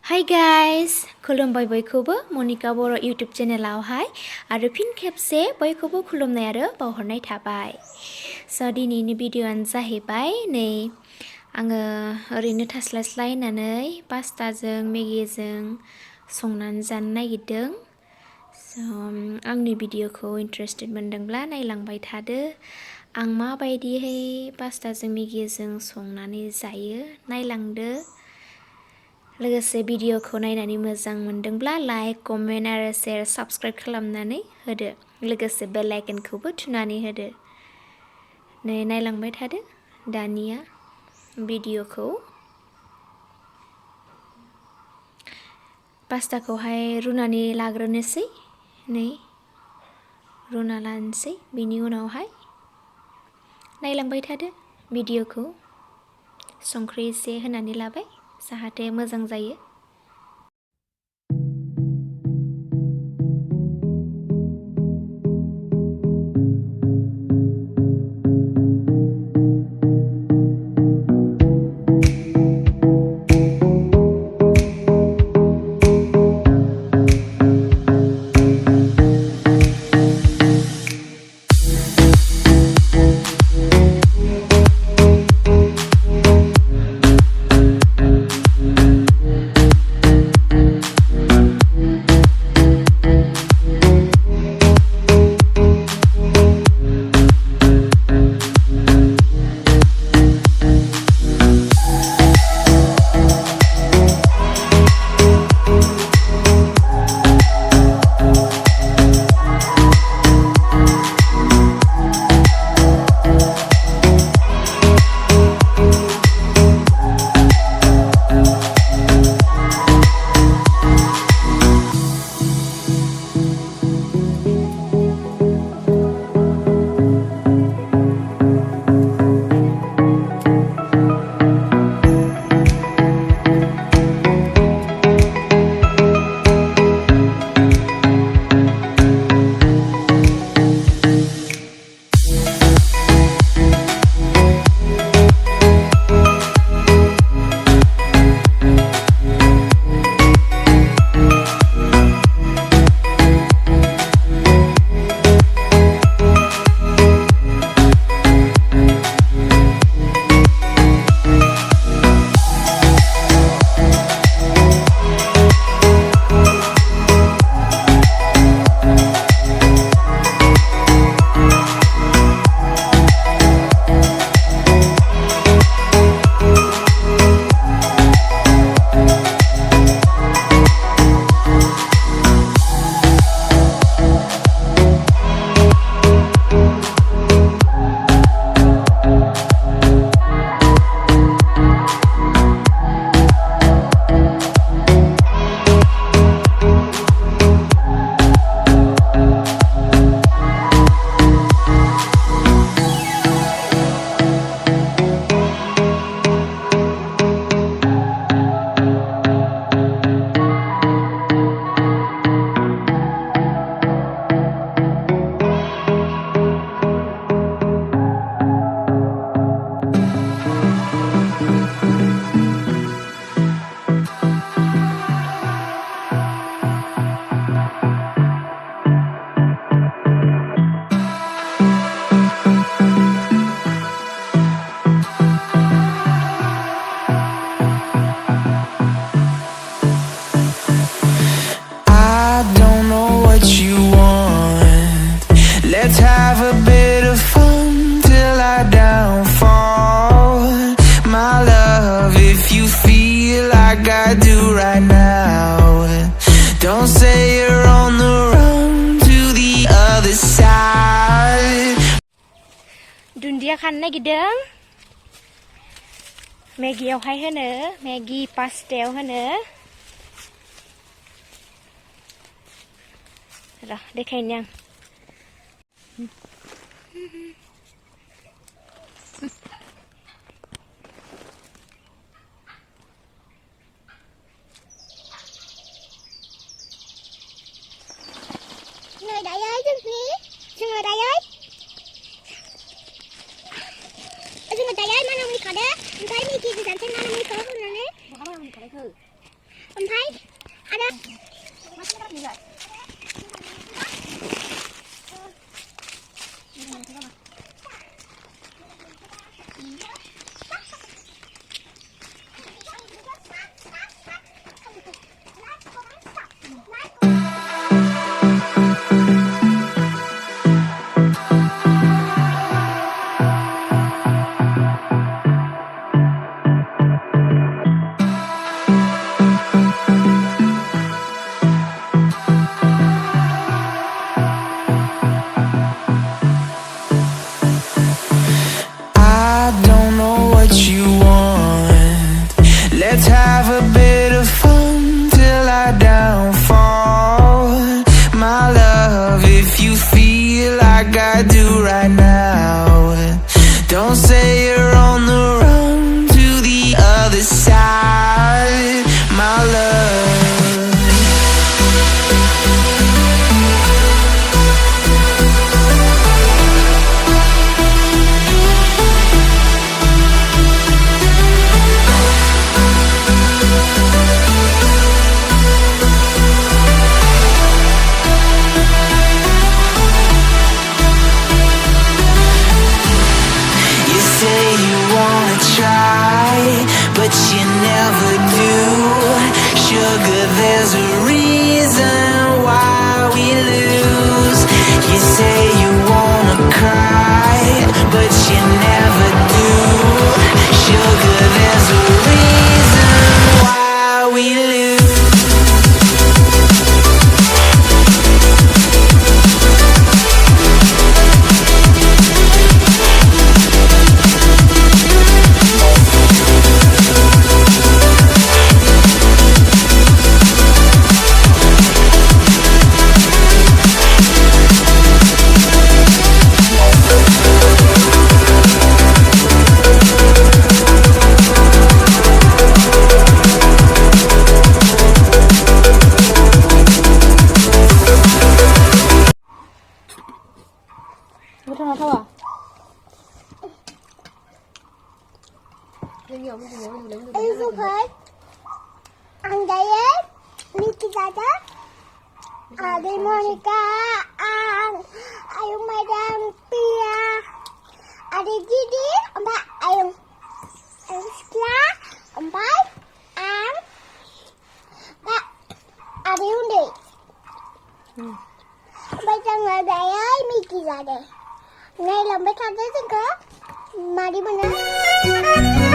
Hi guys, खुलुमबाय बयखौबो मोनिका बरो यूट्यूब चेनेलावहाय आरो फिन खेबसे बयखौबो खुलुमनाय आरो बावहरनाय थाबाय। स' दिनैनि भिडिअ'आनो जाहैबाय नै आङो ओरैनो थास्लायस्लाय होननानै पास्ताजों मेगिजों संनानै जानो नागिरदों। स' आंनि भिडिअ'खौ इन्टारेस्टेड मोनदोंब्ला नायलांबाय थादो। आं माबायदिहाय पास्ताजों मेगिजों संनानै जायो नायलांदो। लोगोसे भिडिअ'खौ नायनानै मोजां मोनदोंब्ला लाइक, कमेन्ट आरो शेयार, साबस्क्राइब खालामनानै होदो। लोगोसे बेल आइकनखौबो थुनानै होदो। नै नायलांबाय थादो दानिया भिडिअ'खौ। पास्ताखौहाय रुनानै लाग्रोनोसै। नै रुना लानोसै। बिनि उनावहाय नायलांबाय थादो भिडिअ'खौ। संख्रि एसे होनानै लाबाय जाहाथे मोजां जायो। Let's have a bit of fun till I downfall. My love, if you feel like I do right now, don't say you're on the run to the other side. दुन्दिया खानो नागिरदों मेगियावहाय होनो मेगि पास्तायाव होनो र' देखायनो आं Người đại ơi, xin người đại ơi. Xin người đại ơi, mana Monika dah? Entah ni kita jangan mana Monika pun ni. Mana Monika lagi? ompay ada I don't know what you want. Let's have a bit of fun till I downfall. My love, if you feel like I do right now, don't say you're on the run to the other side. My love, you say you wanna try, but you never do. Sugar, there's a reason why we lose. You say you wanna cry, but you never do. Sugar, there's a reason why we lose. Itu kan Andaya Nikita ada Monika ayung madam Pia ada Didi mbak ayung Skla mbak mbak ada Undi bây giờ người đấy ơi Nikita đây này là mấy thằng đấy cơ mà đi bên đó